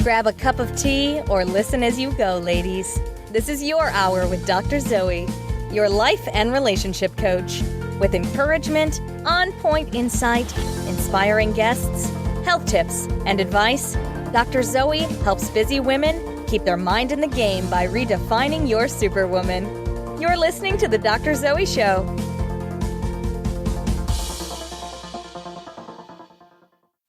Grab a cup of tea or listen as you go, ladies. This is your hour with Dr. Zoe, your life and relationship coach. With encouragement, on-point insight, inspiring guests, health tips, and advice, Dr. Zoe helps busy women keep their mind in the game by redefining your superwoman. You're listening to The Dr. Zoe Show.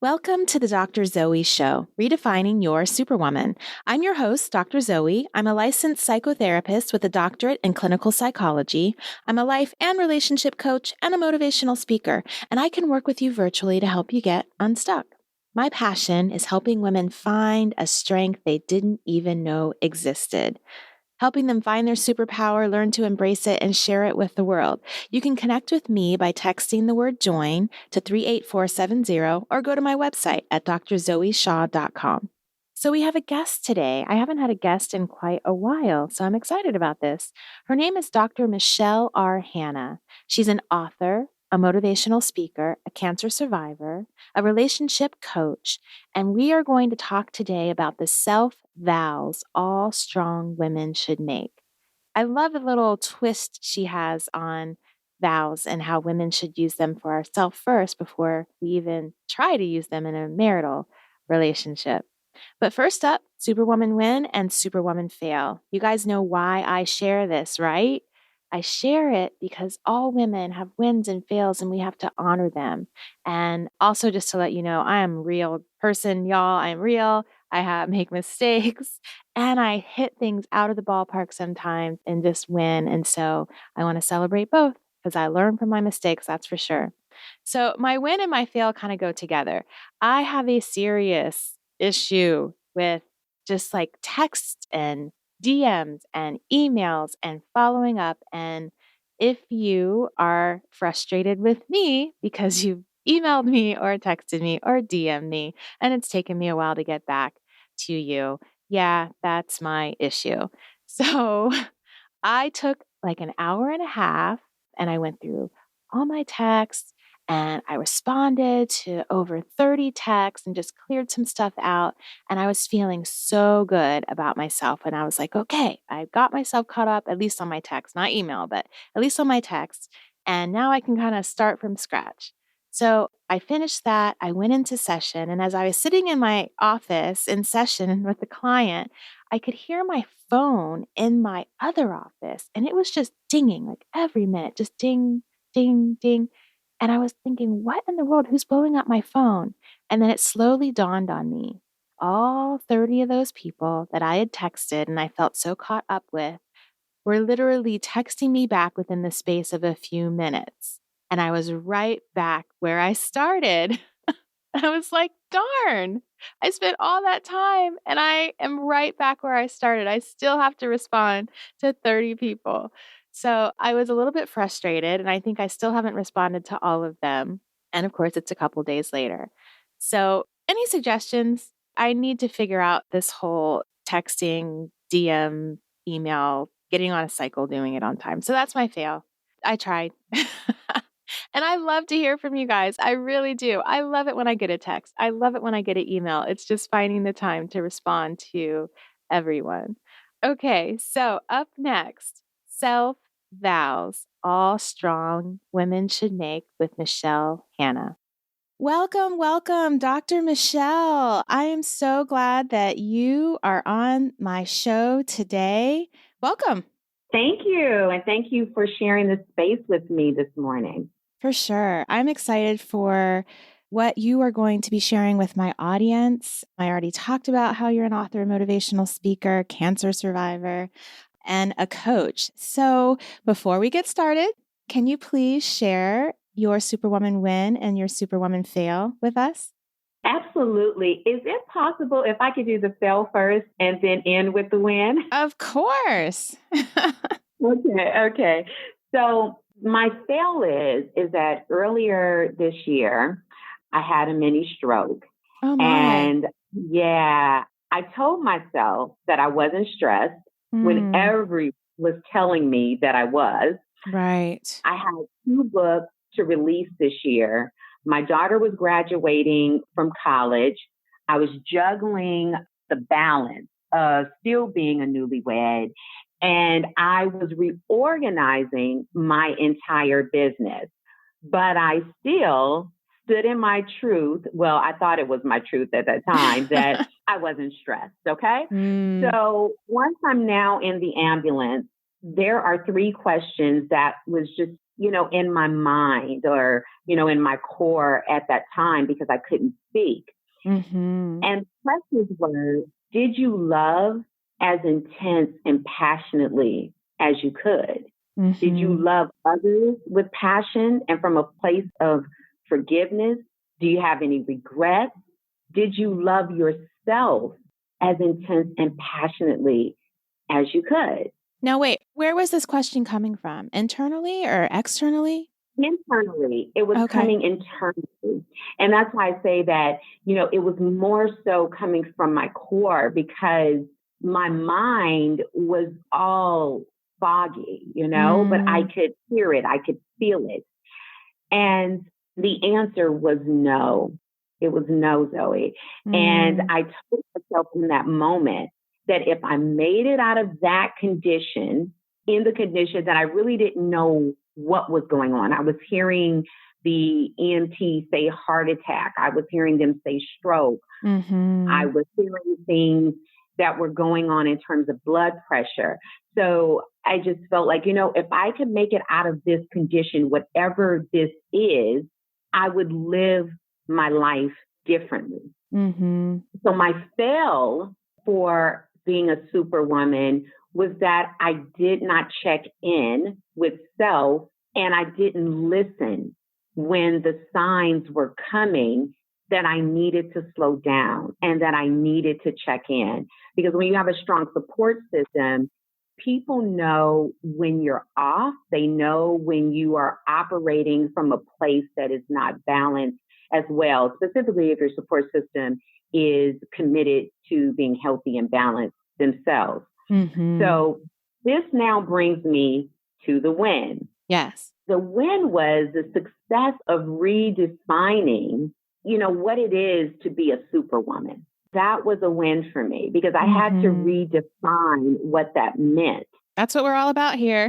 Welcome to the Dr. Zoe Show, Redefining Your Superwoman. I'm your host, Dr. Zoe. I'm a licensed psychotherapist with a doctorate in clinical psychology. I'm a life and relationship coach and a motivational speaker, and I can work with you virtually to help you get unstuck. My passion is helping women find a strength they didn't even know existed. Helping them find their superpower, learn to embrace it, and share it with the world. You can connect with me by texting the word JOIN to 38470 or go to my website at drzoeshaw.com. So we have a guest today. I haven't had a guest in quite a while, so I'm excited about this. Her name is Dr. Michelle R. Hanna. She's an author, a motivational speaker, a cancer survivor, a relationship coach, and we are going to talk today about the self-vows all strong women should make. I love the little twist she has on vows and how women should use them for ourselves first before we even try to use them in a marital relationship. But first up, Superwoman win and Superwoman fail. You guys know why I share this, right? I share it because all women have wins and fails and we have to honor them. And also just to let you know, I am a real person, y'all. I'm real. Make mistakes and I hit things out of the ballpark sometimes and just win. And so I want to celebrate both because I learn from my mistakes, that's for sure. So my win and my fail kind of go together. I have a serious issue with just like text and DMs and emails and following up. And if you are frustrated with me because you've emailed me or texted me or DM'd me and it's taken me a while to get back to you, yeah, that's my issue. So I took like an hour and a half and I went through all my texts and I responded to over 30 texts and just cleared some stuff out. And I was feeling so good about myself. And I was like, okay, I got myself caught up, at least on my text, not email, but at least on my text. And now I can kind of start from scratch. So I finished that. I went into session. And as I was sitting in my office in session with the client, I could hear my phone in my other office. And it was just dinging like every minute, just ding, ding, ding. And I was thinking, what in the world? Who's blowing up my phone? And then it slowly dawned on me. All 30 of those people that I had texted and I felt so caught up with were literally texting me back within the space of a few minutes. And I was right back where I started. I was like, darn, I spent all that time and I am right back where I started. I still have to respond to 30 people. So I was a little bit frustrated and I think I still haven't responded to all of them. And of course, it's a couple days later. So any suggestions? I need to figure out this whole texting, DM, email, getting on a cycle, doing it on time. So that's my fail. I tried. And I love to hear from you guys. I really do. I love it when I get a text. I love it when I get an email. It's just finding the time to respond to everyone. Okay, so up next, self-vows, all strong women should make with Michelle Hanna. Welcome, welcome, Dr. Michelle. I am so glad that you are on my show today. Welcome. Thank you. And thank you for sharing this space with me this morning. For sure. I'm excited for what you are going to be sharing with my audience. I already talked about how you're an author, motivational speaker, cancer survivor, and a coach. So before we get started, can you please share your Superwoman win and your Superwoman fail with us? Absolutely. Is it possible if I could do the fail first and then end with the win? Of course. Okay. So my fail is that earlier this year, I had a mini stroke. Oh my. And yeah, I told myself that I wasn't stressed when everyone was telling me that I was. Right. I had 2 books to release this year. My daughter was graduating from college. I was juggling the balance of still being a newlywed. And I was reorganizing my entire business, but I still stood in my truth. Well, I thought it was my truth at that time that I wasn't stressed. Okay. So once I'm now in the ambulance, there are three questions that was just, in my mind or, in my core at that time because I couldn't speak. Mm-hmm. And questions were, did you love as intense and passionately as you could? Mm-hmm. Did you love others with passion and from a place of forgiveness? Do you have any regrets? Did you love yourself as intense and passionately as you could? Now, wait, where was this question coming from? Internally or externally? Internally, it was Okay. coming internally. And that's why I say that, it was more so coming from my core because my mind was all foggy, but I could hear it, I could feel it. And the answer was no. It was no, Zoe. And I told myself in that moment that if I made it out of that condition, in the condition that I really didn't know what was going on. I was hearing the EMT say heart attack. I was hearing them say stroke. I was hearing things that were going on in terms of blood pressure. So I just felt like, if I could make it out of this condition, whatever this is, I would live my life differently. So my fail for being a superwoman was that I did not check in with self and I didn't listen when the signs were coming that I needed to slow down and that I needed to check in. Because when you have a strong support system, people know when you're off. They know when you are operating from a place that is not balanced as well, specifically if your support system is committed to being healthy and balanced themselves. So this now brings me to the win. Yes. The win was the success of redefining, what it is to be a superwoman. That was a win for me because I had to redefine what that meant. That's what we're all about here.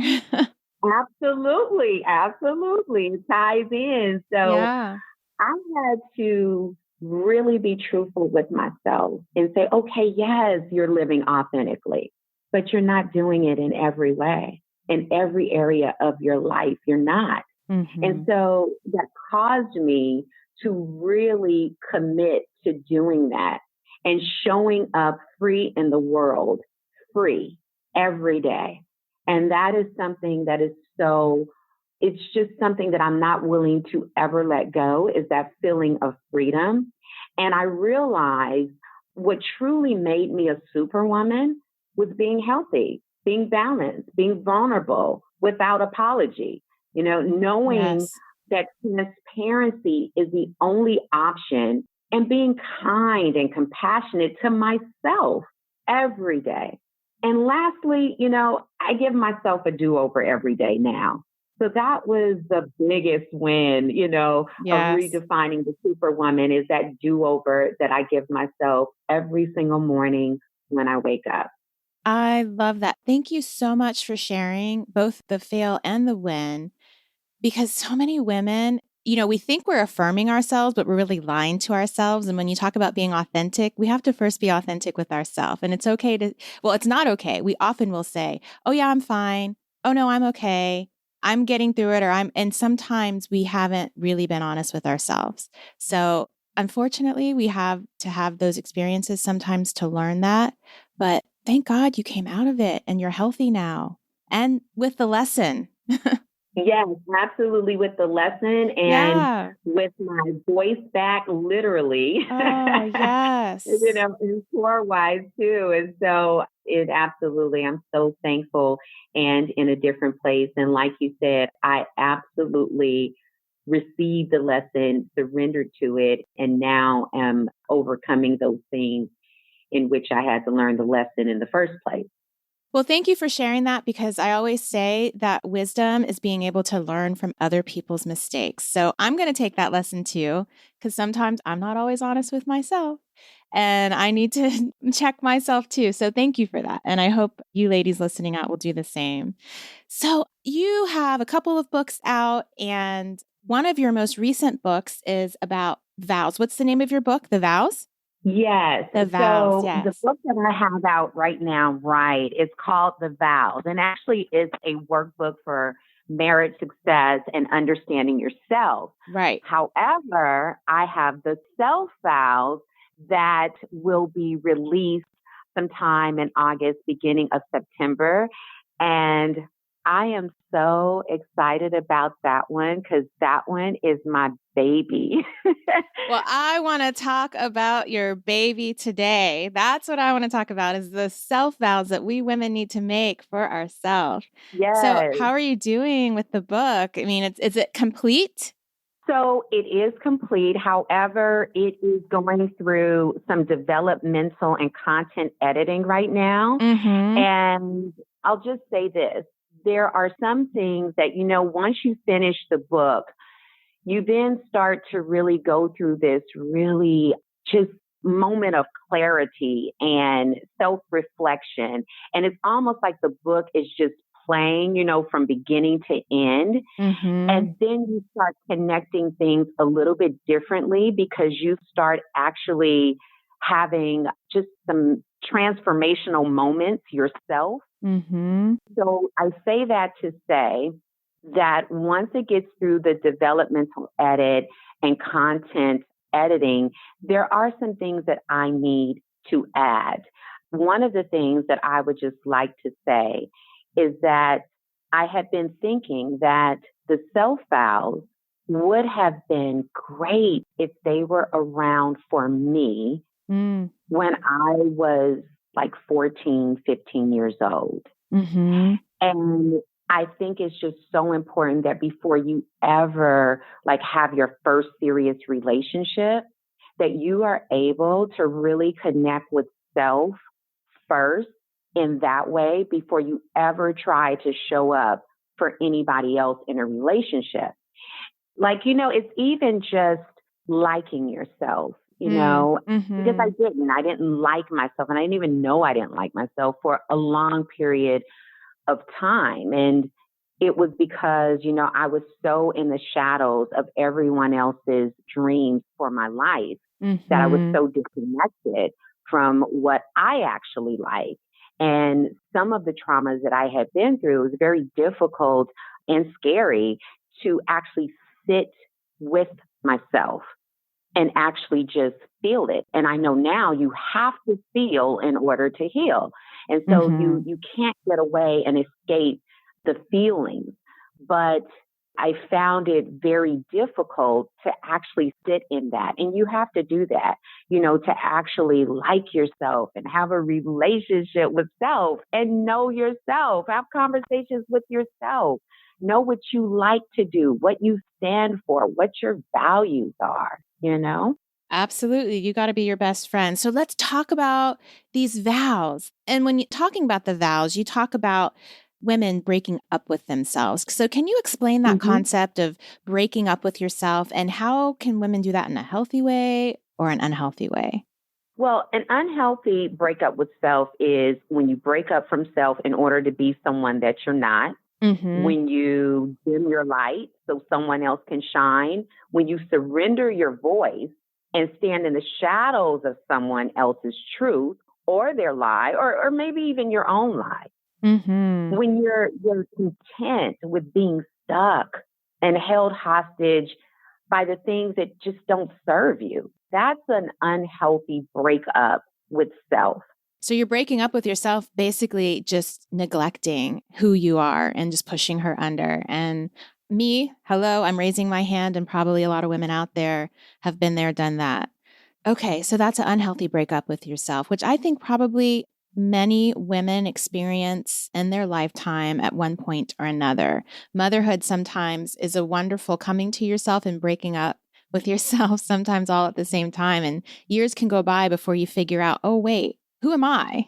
Absolutely. Absolutely. It ties in. So Yeah. I had to really be truthful with myself and say, okay, yes, you're living authentically, but you're not doing it in every way, in every area of your life. You're not. And so that caused me to really commit to doing that and showing up free in the world, free every day. And that is something that is it's just something that I'm not willing to ever let go, is that feeling of freedom. And I realized what truly made me a superwoman was being healthy, being balanced, being vulnerable without apology, knowing that transparency is the only option and being kind and compassionate to myself every day. And lastly, I give myself a do-over every day now. So that was the biggest win, of redefining the superwoman, is that do-over that I give myself every single morning when I wake up. I love that. Thank you so much for sharing both the fail and the win, because so many women, we think we're affirming ourselves, but we're really lying to ourselves. And when you talk about being authentic, we have to first be authentic with ourselves. And it's okay it's not okay. We often will say, oh yeah, I'm fine. Oh no, I'm okay. I'm getting through it. And sometimes we haven't really been honest with ourselves. So unfortunately, we have to have those experiences sometimes to learn that. But thank God you came out of it and you're healthy now. And with the lesson. Yes, absolutely. With the lesson and with my voice back, literally. Oh, yes. And core wise too. And so I'm so thankful and in a different place. And like you said, I absolutely received the lesson, surrendered to it, and now am overcoming those things in which I had to learn the lesson in the first place. Well, thank you for sharing that, because I always say that wisdom is being able to learn from other people's mistakes. So I'm going to take that lesson too, because sometimes I'm not always honest with myself and I need to check myself too. So thank you for that. And I hope you ladies listening out will do the same. So you have a couple of books out, and one of your most recent books is about vows. What's the name of your book? The Vows? Yes. The Vows, So the yes. book that I have out right now, right, is called The Vows, and actually is a workbook for marriage success and understanding yourself. Right. However, I have the self-vows that will be released sometime in August, beginning of September. And I am so excited about that one because that one is my baby. Well, I want to talk about your baby today. That's what I want to talk about, is the self-vows that we women need to make for ourselves. So, Yes. how are you doing with the book? I mean, is it complete? So it is complete. However, it is going through some developmental and content editing right now. Mm-hmm. And I'll just say this. There are some things that, once you finish the book, you then start to really go through this really just moment of clarity and self-reflection. And it's almost like the book is just playing, from beginning to end. Mm-hmm. And then you start connecting things a little bit differently because you start actually having just some transformational moments yourself. Mm-hmm. So I say that to say that once it gets through the developmental edit and content editing, there are some things that I need to add. One of the things that I would just like to say is that I had been thinking that the self-vows would have been great if they were around for me when I was like 14, 15 years old. Mm-hmm. And I think it's just so important that before you ever have your first serious relationship, that you are able to really connect with self first in that way before you ever try to show up for anybody else in a relationship. It's even just liking yourself, Mm-hmm. because I didn't like myself, and I didn't even know I didn't like myself for a long period of time. And it was because, I was so in the shadows of everyone else's dreams for my life that I was Mm-hmm. so disconnected from what I actually like. And some of the traumas that I had been through, it was very difficult and scary to actually sit with myself and actually just feel it. And I know now you have to feel in order to heal. And so Mm-hmm. you can't get away and escape the feelings. But I found it very difficult to actually sit in that. And you have to do that, to actually like yourself and have a relationship with self and know yourself, have conversations with yourself, know what you like to do, what you stand for, what your values are. Absolutely. You got to be your best friend. So let's talk about these vows. And when you're talking about the vows, you talk about women breaking up with themselves. So can you explain that Mm-hmm. concept of breaking up with yourself, and how can women do that in a healthy way or an unhealthy way? Well, an unhealthy breakup with self is when you break up from self in order to be someone that you're not, Mm-hmm. when you dim your light so someone else can shine, when you surrender your voice and stand in the shadows of someone else's truth or their lie, or maybe even your own lie. Mm-hmm. When you're content with being stuck and held hostage by the things that just don't serve you. That's an unhealthy breakup with self. So you're breaking up with yourself, basically just neglecting who you are and just pushing her under. And me, hello, I'm raising my hand, and probably a lot of women out there have been there, done that. Okay, so that's an unhealthy breakup with yourself, which I think probably many women experience in their lifetime at one point or another. Motherhood sometimes is a wonderful coming to yourself and breaking up with yourself, sometimes all at the same time. And years can go by before you figure out, oh, wait, who am I?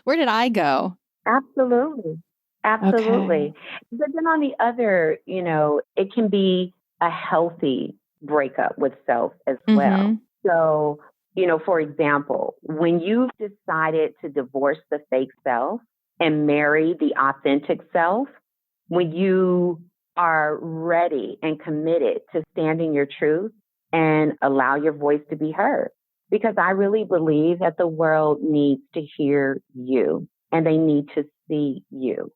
Where did I go? Absolutely. Okay. Absolutely. But then on the other, it can be a healthy breakup with self as well. Mm-hmm. So, for example, when you've decided to divorce the fake self and marry the authentic self, when you are ready and committed to standing your truth and allow your voice to be heard. Because I really believe that the world needs to hear you and they need to see you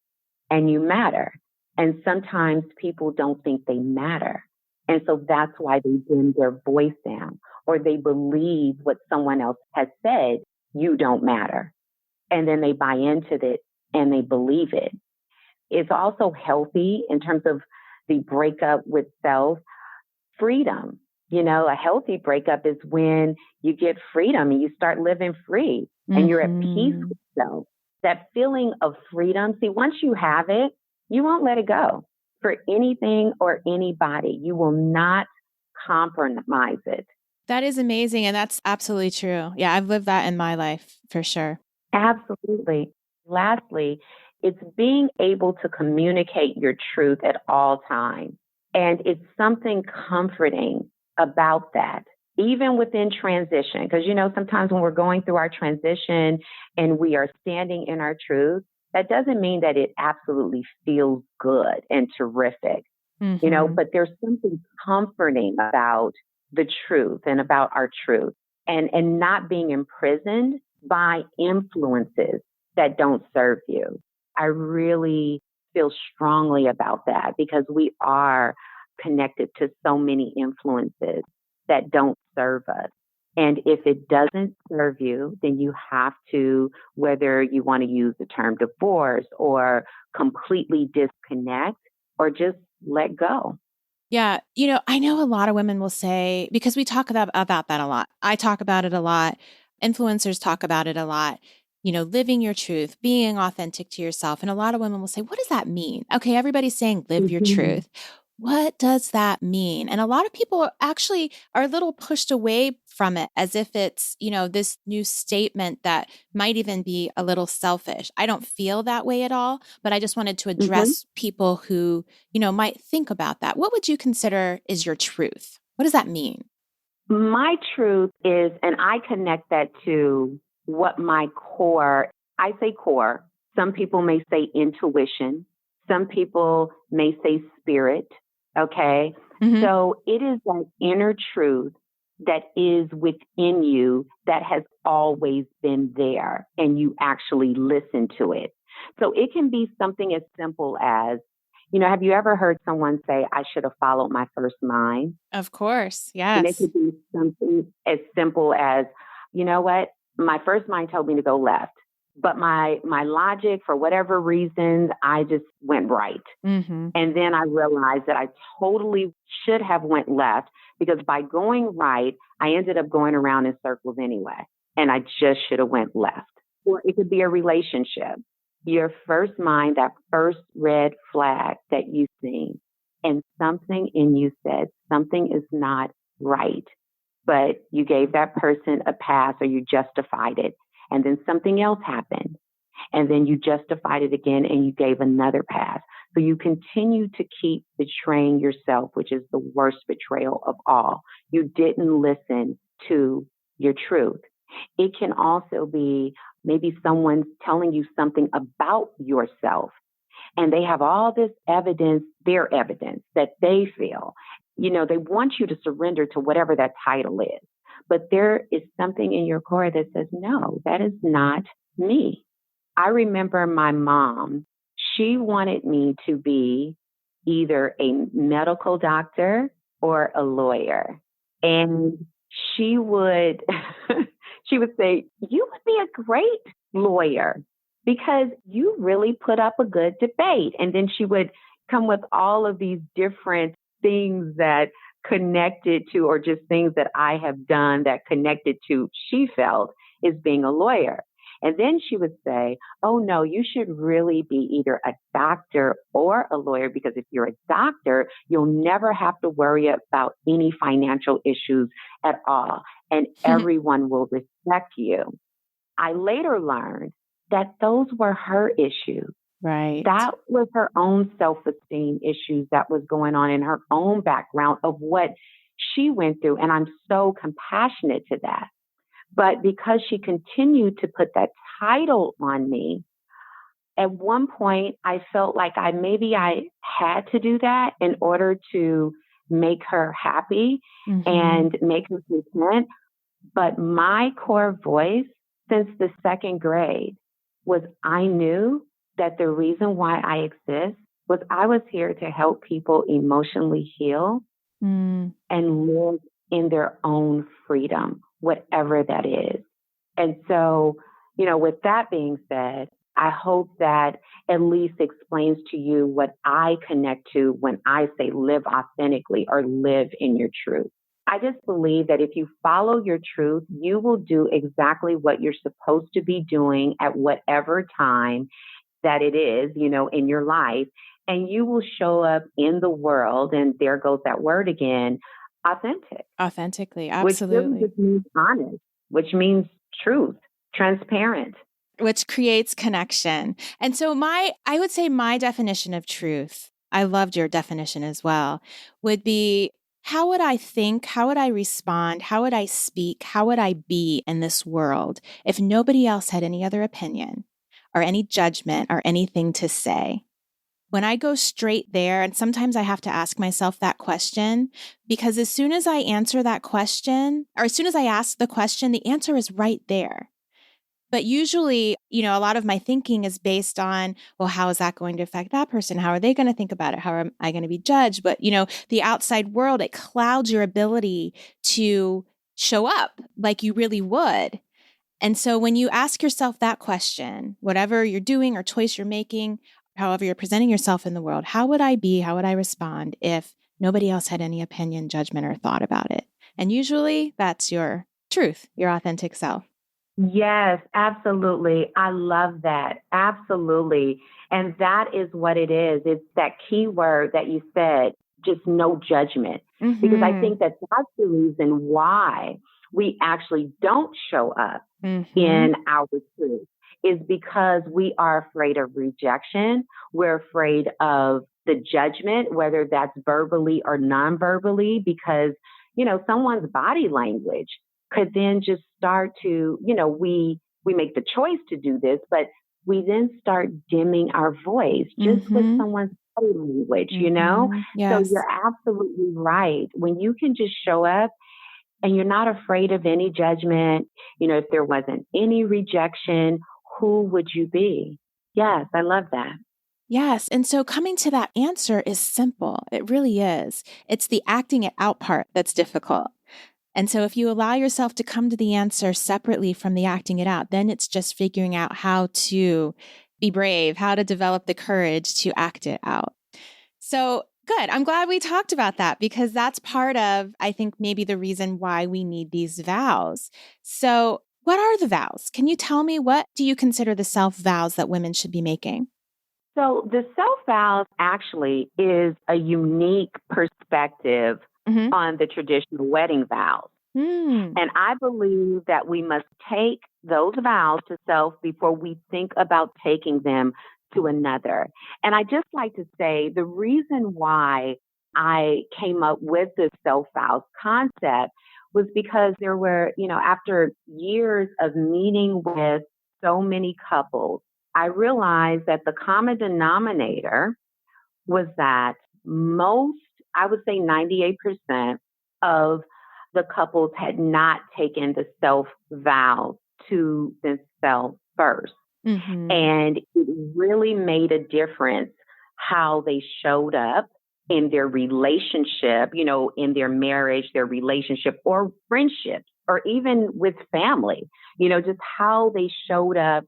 and you matter. And sometimes people don't think they matter. And so that's why they dim their voice down or they believe what someone else has said, you don't matter. And then they buy into it and they believe it. It's also healthy in terms of the breakup with self freedom. A healthy breakup is when you get freedom and you start living free and you're at peace Mm-hmm. with self. That feeling of freedom, see, once you have it, you won't let it go for anything or anybody. You will not compromise it. That is amazing. And that's absolutely true. Yeah, I've lived that in my life for sure. Absolutely. Lastly, it's being able to communicate your truth at all times. And it's something comforting about that, even within transition. Because, sometimes when we're going through our transition and we are standing in our truth, that doesn't mean that it absolutely feels good and terrific, Mm-hmm. but there's something comforting about the truth and about our truth and not being imprisoned by influences that don't serve you. I really feel strongly about that because we are connected to so many influences that don't serve us. And if it doesn't serve you, then you have to, whether you want to use the term divorce or completely disconnect or just let go. Yeah. I know a lot of women will say, because we talk about that a lot. I talk about it a lot. Influencers talk about it a lot. Living your truth, being authentic to yourself. And a lot of women will say, what does that mean? Okay, everybody's saying live your Mhm. truth. What does that mean? And a lot of people actually are a little pushed away from it as if it's, this new statement that might even be a little selfish. I don't feel that way at all, but I just wanted to Mhm. address people who might think about that. What would you consider is your truth? What does that mean? My truth is, and I connect that to what my core, I say core, some people may say intuition, some people may say spirit, okay? Hmm. So it is that inner truth that is within you that has always been there and you actually listen to it. So it can be something as simple as, have you ever heard someone say, I should have followed my first mind? Of course. And it Yes. could be something as simple as, you know what? My first mind told me to go left, but my logic, for whatever reasons, I just went right. Hmm. And then I realized that I totally should have went left because by going right, I ended up going around in circles anyway. And I just should have went left. Or it could be a relationship. Your first mind, that first red flag that you see, and something in you said something is not right. But you gave that person a pass or you justified it. And then something else happened. And then you justified it again and you gave another pass. So you continue to keep betraying yourself, which is the worst betrayal of all. You didn't listen to your truth. It can also be maybe someone's telling you something about yourself and they have all this evidence, their evidence that they feel. They want you to surrender to whatever that title is. But there is something in your core that says, no, that is not me. I remember my mom, she wanted me to be either a medical doctor or a lawyer. And she would she would say, "You would be a great lawyer because you really put up a good debate." And then she would come with all of these different things that connected to, or just things that I have done that connected to, she felt, is being a lawyer. And then she would say, oh no, you should really be either a doctor or a lawyer because if you're a doctor, you'll never have to worry about any financial issues at all. And everyone will respect you. I later learned that those were her issues. Right. That was her own self-esteem issues that was going on in her own background of what she went through. And I'm so compassionate to that. But because she continued to put that title on me, at one point I felt like I had to do that in order to make her happy and make her content. But my core voice since the second grade was I knew that the reason why I exist was I was here to help people emotionally heal and live in their own freedom, whatever that is. And so, with that being said, I hope that at least explains to you what I connect to when I say live authentically or live in your truth. I just believe that if you follow your truth, you will do exactly what you're supposed to be doing at whatever time that it is, in your life. And you will show up in the world, and there goes that word again, authentic. Authentically, Which really absolutely. just means honest, which means truth, transparent. Which creates connection. And so I would say my definition of truth, I loved your definition as well, would be how would I think? How would I respond? How would I speak? How would I be in this world if nobody else had any other opinion or any judgment or anything to say? When I go straight there, and sometimes I have to ask myself that question, because as soon as I answer that question, or as soon as I ask the question, the answer is right there. But usually, a lot of my thinking is based on, well, how is that going to affect that person? How are they going to think about it? How am I going to be judged? But, the outside world, it clouds your ability to show up like you really would. And so when you ask yourself that question, whatever you're doing or choice you're making, however you're presenting yourself in the world, how would I be? How would I respond if nobody else had any opinion, judgment, or thought about it? And usually that's your truth, your authentic self. Yes, absolutely. I love that. Absolutely. And that is what it is. It's that key word that you said, just no judgment. Because I think that that's the reason why we actually don't show up in our truth, is because we are afraid of rejection. We're afraid of the judgment, whether that's verbally or non-verbally, because, someone's body language could then just start to, we make the choice to do this, but we then start dimming our voice just with someone's body language, Yes. So you're absolutely right. When you can just show up and you're not afraid of any judgment, if there wasn't any rejection, who would you be? Yes, I love that. Yes. And so coming to that answer is simple. It really is. It's the acting it out part that's difficult. And so if you allow yourself to come to the answer separately from the acting it out, then it's just figuring out how to be brave, how to develop the courage to act it out. So good. I'm glad we talked about that, because that's part of, I think, maybe the reason why we need these vows. So what are the vows? Can you tell me, what do you consider the self-vows that women should be making? So the self-vows actually is a unique perspective on the traditional wedding vows. And I believe that we must take those vows to self before we think about taking them to another. And I just like to say the reason why I came up with the self-vows concept was because there were, after years of meeting with so many couples, I realized that the common denominator was that most, I would say 98% of the couples had not taken the self-vows to themselves first. And it really made a difference how they showed up in their relationship, in their marriage, their relationship, or friendships, or even with family, just how they showed up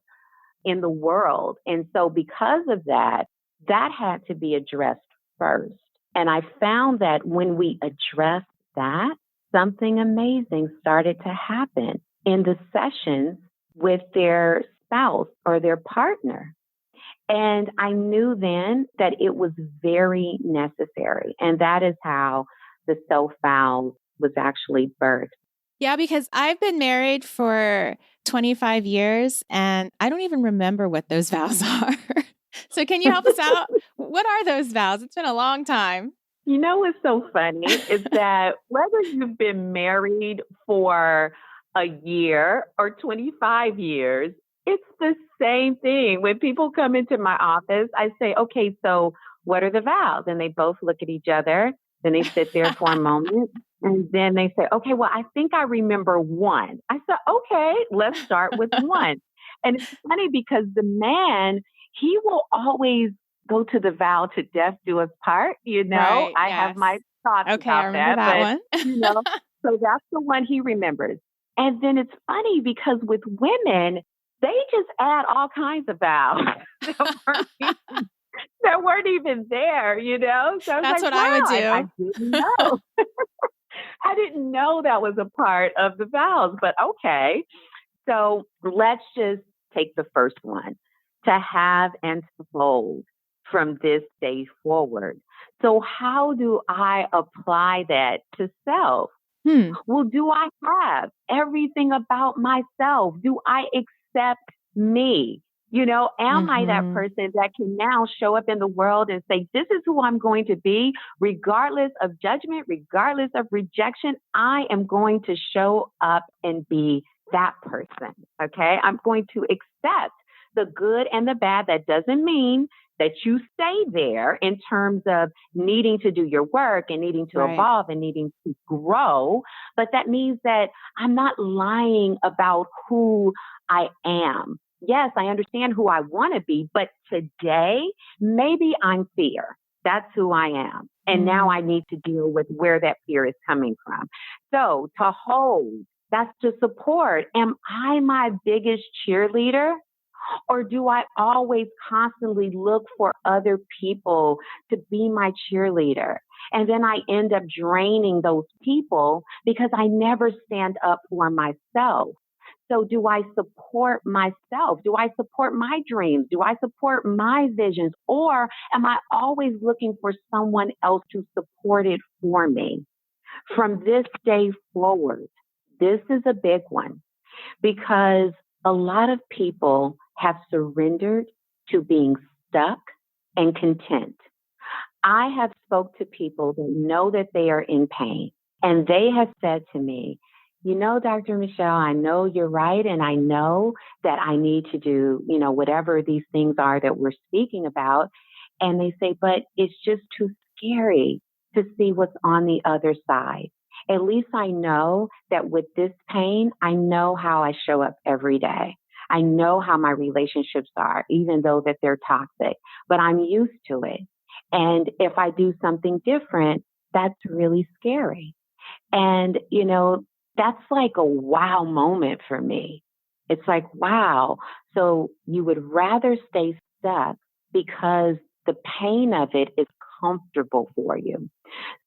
in the world. And so because of that, that had to be addressed first. And I found that when we addressed that, something amazing started to happen in the sessions with their spouse or their partner. And I knew then that it was very necessary. And that is how the self-vows was actually birthed. Yeah, because I've been married for 25 years, and I don't even remember what those vows are. So can you help us out? What are those vows? It's been a long time. You know what's so funny is that whether you've been married for a year or 25 years, it's the same thing. When people come into my office, I say, okay, so what are the vows? And they both look at each other. Then they sit there for a moment. And then they say, okay, well, I think I remember one. I said, okay, let's start with one. And it's funny because the man, he will always go to the vow to death do us part. Right. I have Yes. my thoughts Okay. I about remember that, that but one. so that's the one he remembers. And then it's funny because with women, they just add all kinds of vows that weren't even there, So I was That's like, what wow, I would I do. didn't know. I didn't know that was a part of the vows, but okay. So let's just take the first one, to have and to hold from this day forward. So how do I apply that to self? Hmm. Well, do I have everything about myself? Do I accept me? Am I that Mm-hmm. person that can now show up in the world and say, this is who I'm going to be, regardless of judgment, regardless of rejection? I am going to show up and be that person. Okay. I'm going to accept the good and the bad. That doesn't mean that you stay there in terms of needing to do your work and needing to Right. evolve and needing to grow. But that means that I'm not lying about who I am. Yes, I understand who I want to be, but today, maybe I'm fear. That's who I am. And now I need to deal with where that fear is coming from. So to hold, that's to support. Am I my biggest cheerleader? Or do I always constantly look for other people to be my cheerleader? And then I end up draining those people because I never stand up for myself. So do I support myself? Do I support my dreams? Do I support my visions? Or am I always looking for someone else to support it for me? From this day forward, this is a big one because a lot of people have surrendered to being stuck and content. I have spoke to people that know that they are in pain, and they have said to me, Dr. Michelle, I know you're right. And I know that I need to do, whatever these things are that we're speaking about. And they say, but it's just too scary to see what's on the other side. At least I know that with this pain, I know how I show up every day. I know how my relationships are, even though that they're toxic, but I'm used to it. And if I do something different, that's really scary. And, that's like a wow moment for me. It's like, wow. So you would rather stay stuck because the pain of it is comfortable for you.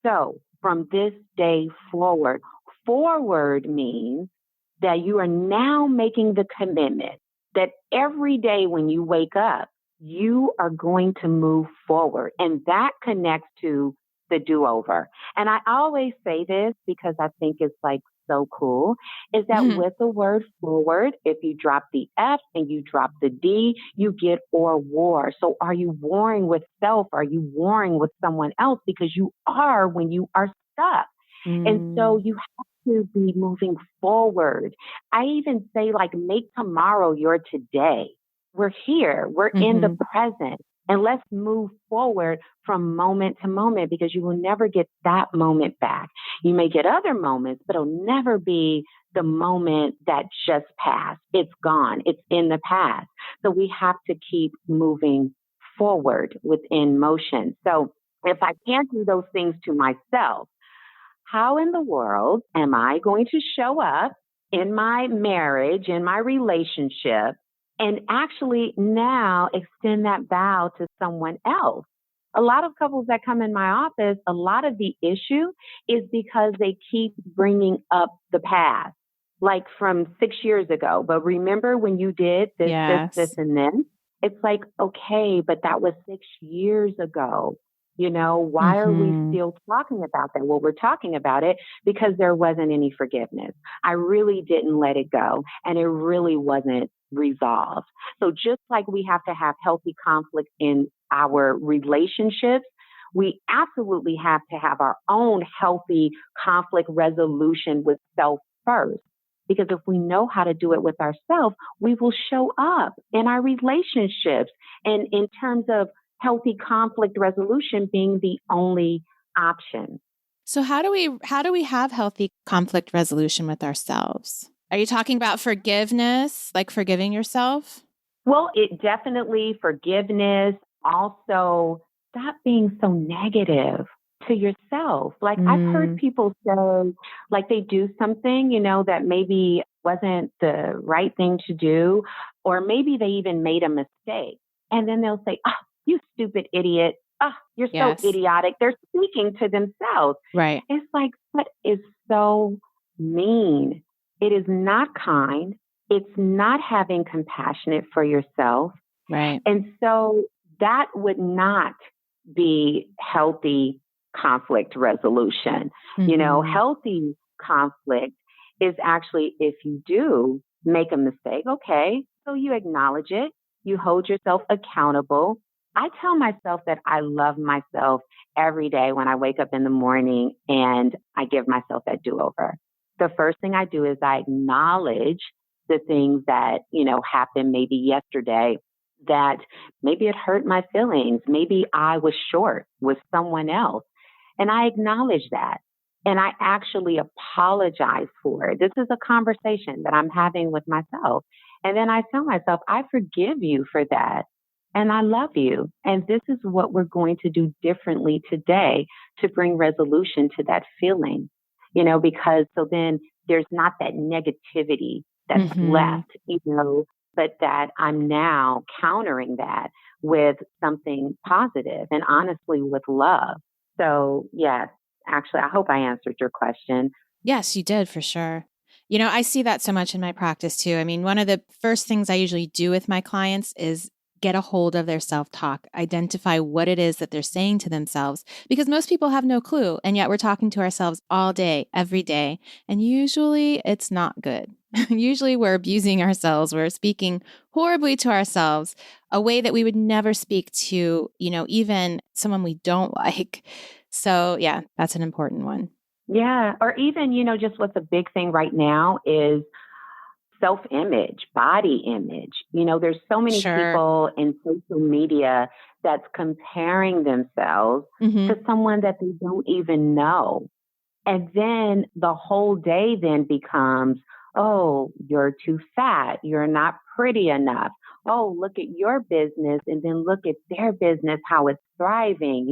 So from this day forward, forward means that you are now making the commitment that every day when you wake up, you are going to move forward. And that connects to the do-over. And I always say this because I think it's like so cool, is that with the word forward, if you drop the F and you drop the D, you get or war. So are you warring with self? Are you warring with someone else? Because you are when you are stuck. And so you have to be moving forward. I even say, like, make tomorrow your today. We're here. We're in the present. And let's move forward from moment to moment because you will never get that moment back. You may get other moments, but it'll never be the moment that just passed. It's gone. It's in the past. So we have to keep moving forward within motion. So if I can't do those things to myself, how in the world am I going to show up in my marriage, in my relationship, and actually now extend that vow to someone else? A lot of couples that come in my office, a lot of the issue is because they keep bringing up the past, like from 6 years ago. But remember when you did this, this, and this? It's like, okay, but that was 6 years ago. Why are we still talking about that? Well, we're talking about it because there wasn't any forgiveness. I really didn't let it go, and it really wasn't resolved. So just like we have to have healthy conflict in our relationships, we absolutely have to have our own healthy conflict resolution with self first. Because if we know how to do it with ourselves, we will show up in our relationships. And in terms of healthy conflict resolution being the only option. So how do we have healthy conflict resolution with ourselves? Are you talking about forgiveness, like forgiving yourself? Well, it definitely forgiveness. Also, stop being so negative to yourself. Like I've heard people say, like they do something, that maybe wasn't the right thing to do, or maybe they even made a mistake. And then they'll say, oh, you stupid idiot. Oh, you're so idiotic. They're speaking to themselves. Right. It's like, that is so mean. It is not kind. It's not having compassionate for yourself. Right. And so that would not be healthy conflict resolution. Healthy conflict is actually if you do make a mistake, okay, so you acknowledge it, you hold yourself accountable. I tell myself that I love myself every day when I wake up in the morning and I give myself that do-over. The first thing I do is I acknowledge the things that, happened maybe yesterday that maybe it hurt my feelings. Maybe I was short with someone else. And I acknowledge that. And I actually apologize for it. This is a conversation that I'm having with myself. And then I tell myself, I forgive you for that. And I love you. And this is what we're going to do differently today to bring resolution to that feeling, because so then there's not that negativity that's left, but that I'm now countering that with something positive and honestly with love. So yes, actually, I hope I answered your question. Yes, you did for sure. I see that so much in my practice too. I mean, one of the first things I usually do with my clients is get a hold of their self-talk, identify what it is that they're saying to themselves, because most people have no clue. And yet we're talking to ourselves all day, every day. And usually it's not good. Usually we're abusing ourselves. We're speaking horribly to ourselves, a way that we would never speak to, even someone we don't like. So yeah, that's an important one. Yeah. Or even, just what's a big thing right now is self-image, body image. There's so many people in social media that's comparing themselves to someone that they don't even know. And then the whole day then becomes, oh, you're too fat. You're not pretty enough. Oh, look at your business and then look at their business, how it's thriving.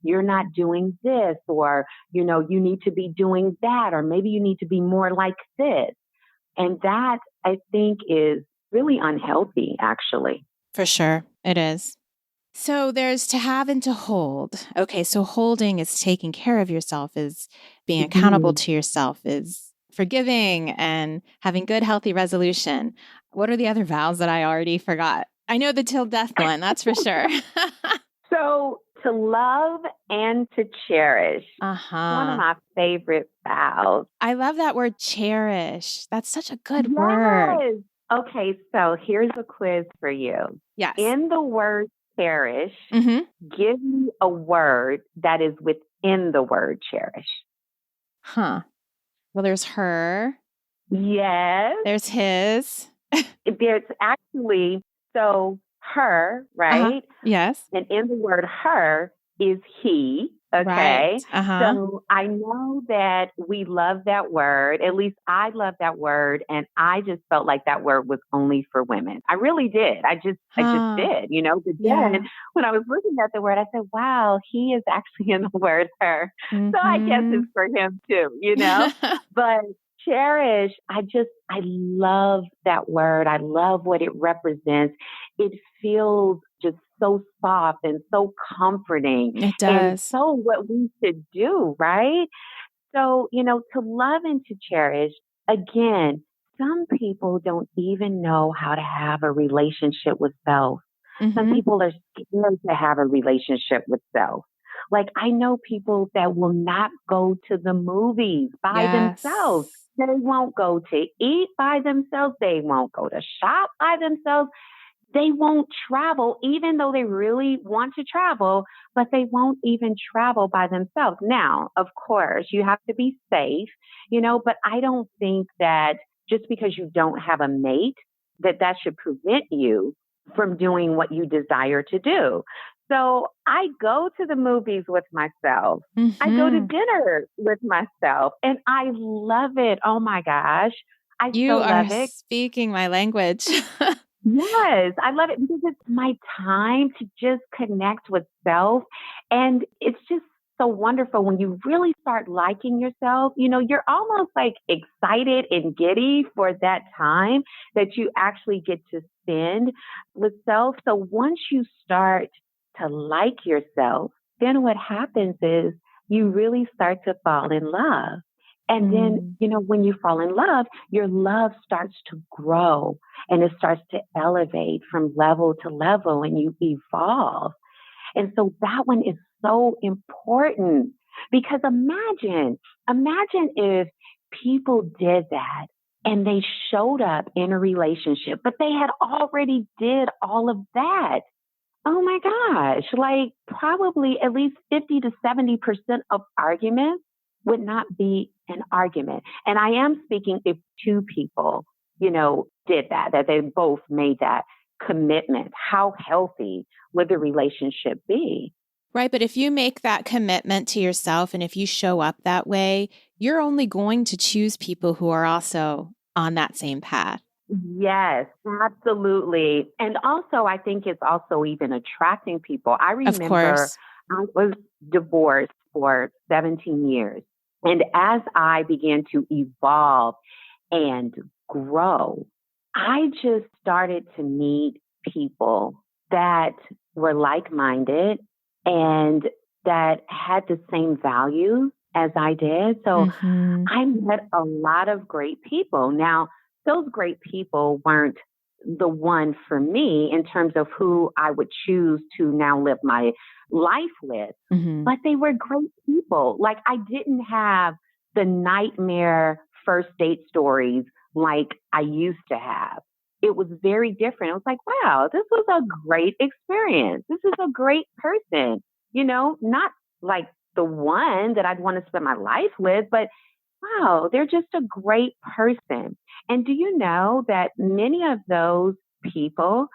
You're not doing this, or, you need to be doing that, or maybe you need to be more like this. And that, I think, is really unhealthy, actually. For sure. It is. So there's to have and to hold. Okay, so holding is taking care of yourself, is being accountable to yourself, is forgiving and having good, healthy resolution. What are the other vows that I already forgot? I know the till death one, that's for sure. So to love and to cherish. One of my favorite vows. I love that word cherish. That's such a good word. Okay, so here's a quiz for you. Yes. In the word cherish, give me a word that is within the word cherish. Well, there's her. Yes. There's his. There's actually, so her, right? Yes. And in the word her is he. Okay. Right. So I know that we love that word. At least I love that word. And I just felt like that word was only for women. I really did. I just did, But then when I was looking at the word, I said, wow, he is actually in the word her. So I guess it's for him too, But cherish, I love that word. I love what it represents. It feels just so soft and so comforting. It does. And so what we should do, right? So, to love and to cherish, again, some people don't even know how to have a relationship with self. Some people are scared to have a relationship with self. Like I know people that will not go to the movies by themselves. Yes. They won't go to eat by themselves. They won't go to shop by themselves. They won't travel, even though they really want to travel, but they won't even travel by themselves. Now, of course, you have to be safe, but I don't think that just because you don't have a mate, that should prevent you from doing what you desire to do. So I go to the movies with myself. I go to Mm-hmm. dinner with myself and I love it. Oh my gosh. I You so are love it. speaking my language. Yes, I love it because it's my time to just connect with self. And it's just so wonderful when you really start liking yourself. You're almost like excited and giddy for that time that you actually get to spend with self. So once you start to like yourself, then what happens is you really start to fall in love. And then, Mm. when you fall in love, your love starts to grow and it starts to elevate from level to level and you evolve. And so that one is so important because imagine if people did that and they showed up in a relationship, but they had already did all of that. Oh my gosh, like probably at least 50 to 70% of arguments would not be an argument. And I am speaking if two people, did that they both made that commitment. How healthy would the relationship be? Right. But if you make that commitment to yourself and if you show up that way, you're only going to choose people who are also on that same path. Yes, absolutely. And also, I think it's also even attracting people. I Of remember course. I was divorced for 17 years. And as I began to evolve and grow, I just started to meet people that were like minded and that had the same values as I did. So Mm-hmm. I met a lot of great people. Now, those great people weren't the one for me in terms of who I would choose to now live my life with, Mm-hmm. but they were great people. Like I didn't have the nightmare first date stories like I used to have. It was very different. It was like, wow, this was a great experience. This is a great person, not like the one that I'd want to spend my life with, but wow, they're just a great person. And do you know that many of those people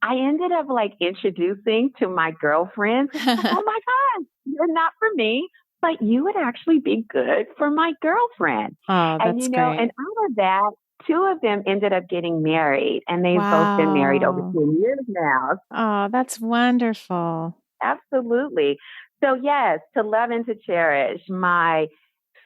I ended up like introducing to my girlfriends? It's like, oh my God, you're not for me, but you would actually be good for my girlfriend. Oh, And, that's and great. out of that, two of them ended up getting married and they've both been married over Wow. 10 years now. Oh, that's wonderful. Absolutely. So yes, to love and to cherish, my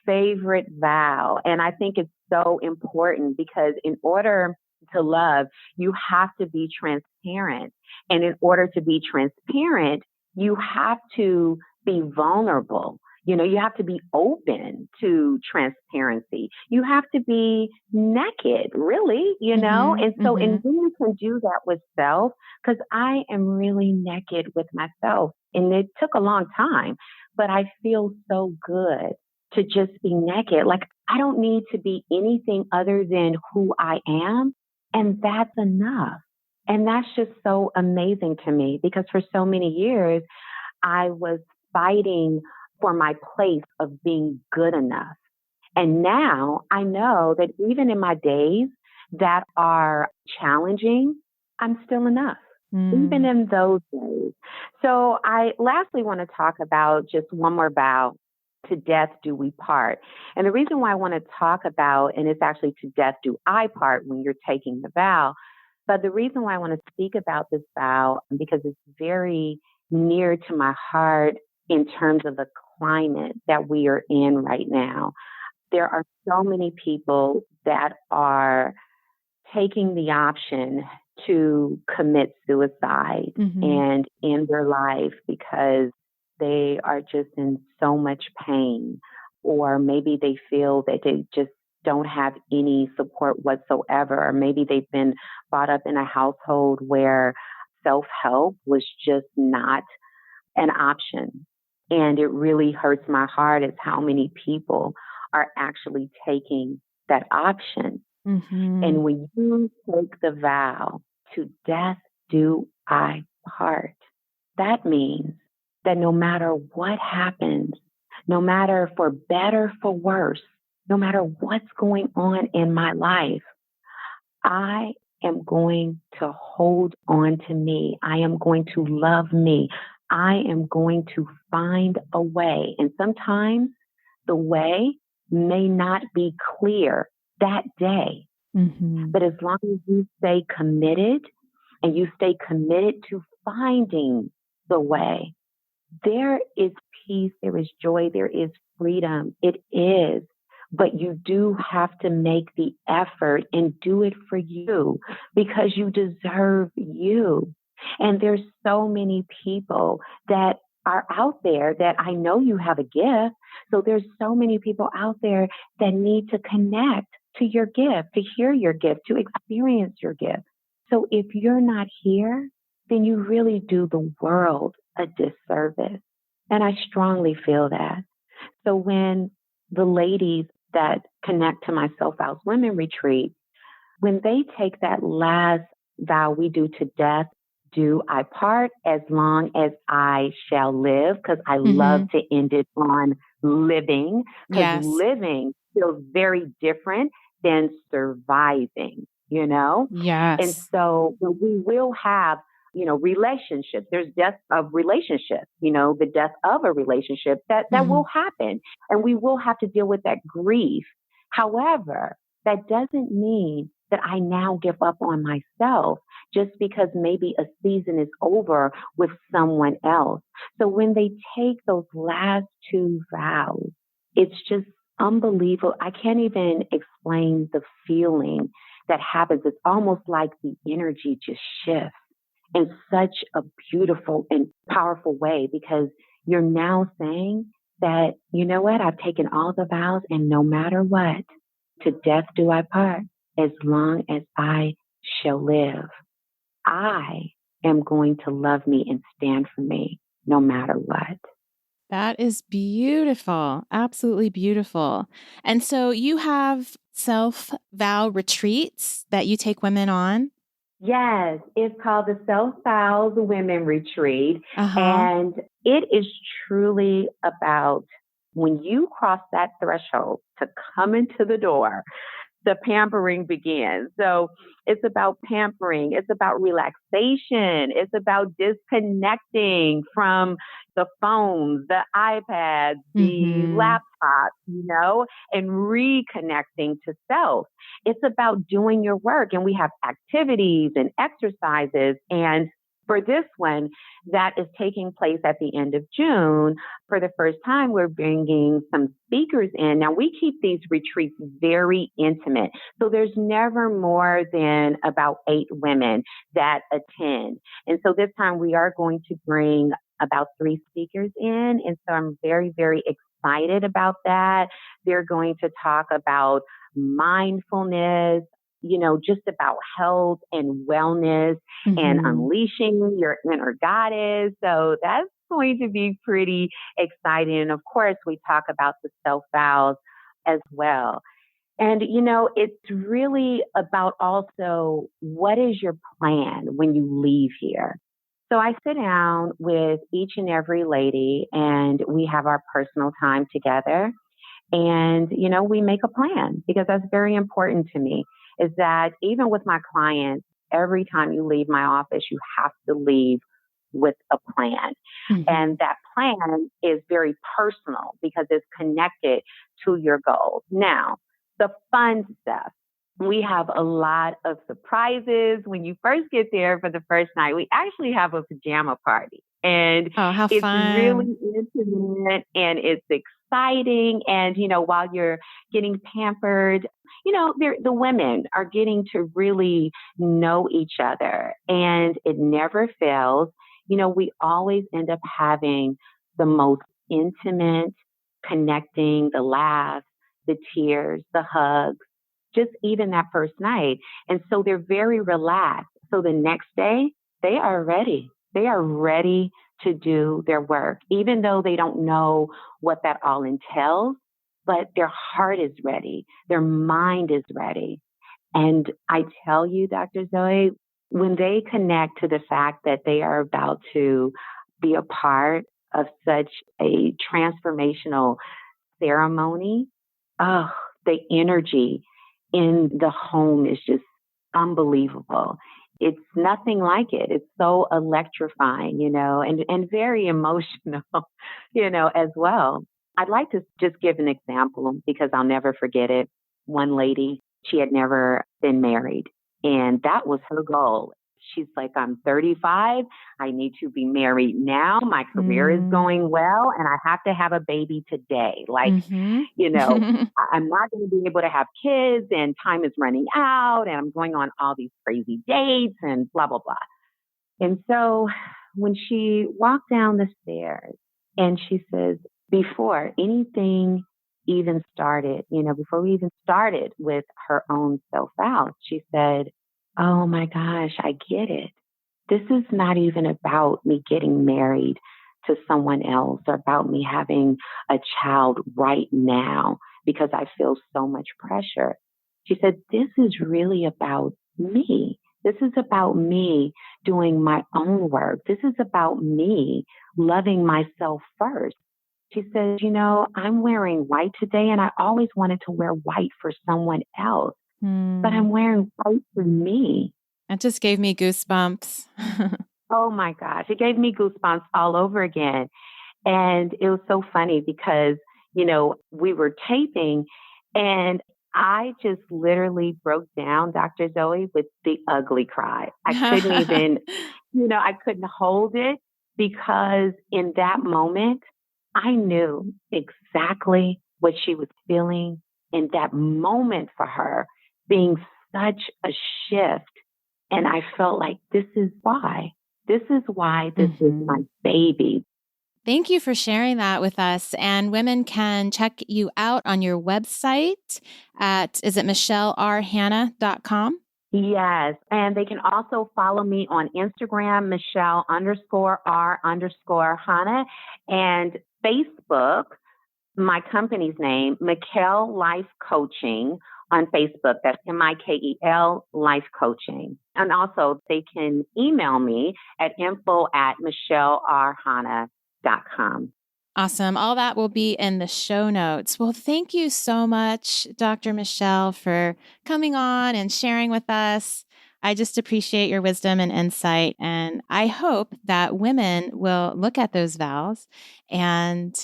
favorite vow. And I think it's so important because in order to love, you have to be transparent. And in order to be transparent, you have to be vulnerable. You have to be open to transparency. You have to be naked, really, Mm-hmm. And so, Mm-hmm. and when you can do that with self, because I am really naked with myself, and it took a long time, but I feel so good to just be naked. Like I don't need to be anything other than who I am. And that's enough. And that's just so amazing to me because for so many years, I was fighting for my place of being good enough. And now I know that even in my days that are challenging, I'm still enough, even Mm. in those days. So I lastly want to talk about just one more vow. To death do we part. And the reason why I want to talk about, and it's actually to death do I part when you're taking the vow, but the reason why I want to speak about this vow, because it's very near to my heart in terms of the climate that we are in right now. There are so many people that are taking the option to commit suicide Mm-hmm. and end their life because they are just in so much pain, or maybe they feel that they just don't have any support whatsoever, or maybe they've been brought up in a household where self help was just not an option. And it really hurts my heart is how many people are actually taking that option. Mm-hmm. And when you take the vow, to death do I part, that means that no matter what happens, no matter for better, for worse, no matter what's going on in my life, I am going to hold on to me. I am going to love me. I am going to find a way. And sometimes the way may not be clear that day. Mm-hmm. But as long as you stay committed and you stay committed to finding the way, there is peace, there is joy, there is freedom. It is. But you do have to make the effort and do it for you because you deserve you. And there's so many people that are out there that I know you have a gift. So there's so many people out there that need to connect to your gift, to hear your gift, to experience your gift. So if you're not here, then you really do the world a disservice. And I strongly feel that. So when the ladies that connect to my Self-vows Women Retreat, when they take that last vow, we do to death, do I part as long as I shall live, because I love to end it on living, because Yes. living feels very different than surviving, you know? Yes. And so we will have, relationships. There's death of relationships, the death of a relationship that will happen. And we will have to deal with that grief. However, that doesn't mean that I now give up on myself just because maybe a season is over with someone else. So when they take those last two vows, it's just unbelievable. I can't even explain the feeling that happens. It's almost like the energy just shifts in such a beautiful and powerful way because you're now saying that, you know what, I've taken all the vows and no matter what, to death do I part as long as I shall live. I am going to love me and stand for me no matter what. That is beautiful. Absolutely beautiful. And so you have self-vow retreats that you take women on? Yes, it's called the Self-vows Women Retreat. Uh-huh. And it is truly about when you cross that threshold to come into the door, the pampering begins. So it's about pampering. It's about relaxation. It's about disconnecting from the phones, the iPads, the Mm-hmm. laptops, and reconnecting to self. It's about doing your work. And we have activities and exercises. And for this one, that is taking place at the end of June. For the first time, we're bringing some speakers in. Now, we keep these retreats very intimate. So there's never more than about 8 women that attend. And so this time we are going to bring about 3 speakers in. And so I'm very, very excited about that. They're going to talk about mindfulness, just about health and wellness and unleashing your inner goddess. So that's going to be pretty exciting. And of course, we talk about the self-vows as well. And, it's really about also what is your plan when you leave here? So I sit down with each and every lady and we have our personal time together. And, we make a plan because that's very important to me is that even with my clients, every time you leave my office, you have to leave with a plan. And that plan is very personal because it's connected to your goals. Now, the fun stuff. We have a lot of surprises. When you first get there for the first night, we actually have a pajama party. And Oh, how it's really fun. intimate and it's exciting. And, while you're getting pampered, the women are getting to really know each other and it never fails. We always end up having the most intimate, connecting, the laughs, the tears, the hugs, just even that first night. And so they're very relaxed. So the next day, they are ready. They are ready to do their work, even though they don't know what that all entails, but their heart is ready. Their mind is ready. And I tell you, Dr. Zoe, when they connect to the fact that they are about to be a part of such a transformational ceremony, oh, the energy in the home is just unbelievable. It's nothing like it. It's so electrifying, and very emotional, as well. I'd like to just give an example because I'll never forget it. One lady, she had never been married, and that was her goal. She's like, I'm 35. I need to be married now. My career is going well, and I have to have a baby today. Like, I'm not going to be able to have kids, and time is running out, and I'm going on all these crazy dates and blah, blah, blah. And so when she walked down the stairs and she says, before anything even started, before we even started with her own self-vows, she said, oh my gosh, I get it. This is not even about me getting married to someone else or about me having a child right now because I feel so much pressure. She said, this is really about me. This is about me doing my own work. This is about me loving myself first. She says, I'm wearing white today, and I always wanted to wear white for someone else, but I'm wearing white for me. That just gave me goosebumps. Oh my gosh, it gave me goosebumps all over again. And it was so funny because, we were taping and I just literally broke down, Dr. Zoe, with the ugly cry. I couldn't even, I couldn't hold it because in that moment, I knew exactly what she was feeling in that moment for her being such a shift. And I felt like this is why this is my baby. Thank you for sharing that with us. And women can check you out on your website at, is it michellerhanna.com? Yes. And they can also follow me on Instagram, Michelle_R_Hanna, and Facebook, my company's name, Mikel Life Coaching on Facebook. That's MIKEL Life Coaching. And also they can email me at info@michellerhanna.com. Awesome. All that will be in the show notes. Well, thank you so much, Dr. Michelle, for coming on and sharing with us. I just appreciate your wisdom and insight. And I hope that women will look at those vows and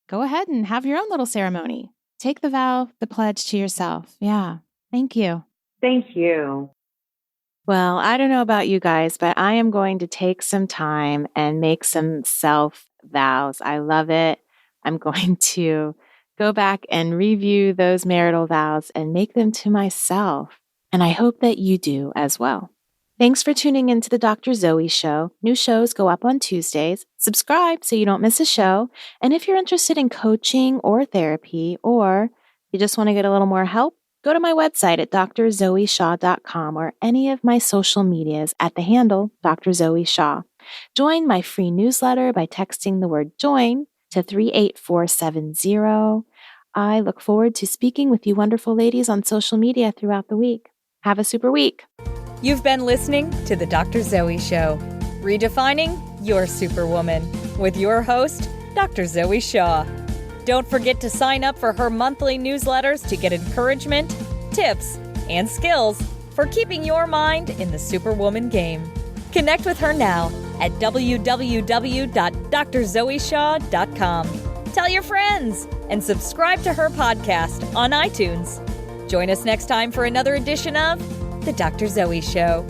go ahead and have your own little ceremony. Take the vow, the pledge to yourself. Yeah. Thank you. Thank you. Well, I don't know about you guys, but I am going to take some time and make some self-vows. I love it. I'm going to go back and review those marital vows and make them to myself. And I hope that you do as well. Thanks for tuning into the Dr. Zoe Show. New shows go up on Tuesdays. Subscribe so you don't miss a show. And if you're interested in coaching or therapy, or you just want to get a little more help, go to my website at drzoeshaw.com or any of my social medias at the handle Dr. Zoe Shaw. Join my free newsletter by texting the word join to 38470. I look forward to speaking with you wonderful ladies on social media throughout the week. Have a super week. You've been listening to The Dr. Zoe Show, redefining your superwoman, with your host, Dr. Zoe Shaw. Don't forget to sign up for her monthly newsletters to get encouragement, tips, and skills for keeping your mind in the superwoman game. Connect with her now at www.drzoeshaw.com. Tell your friends and subscribe to her podcast on iTunes. Join us next time for another edition of The Dr. Zoe Show.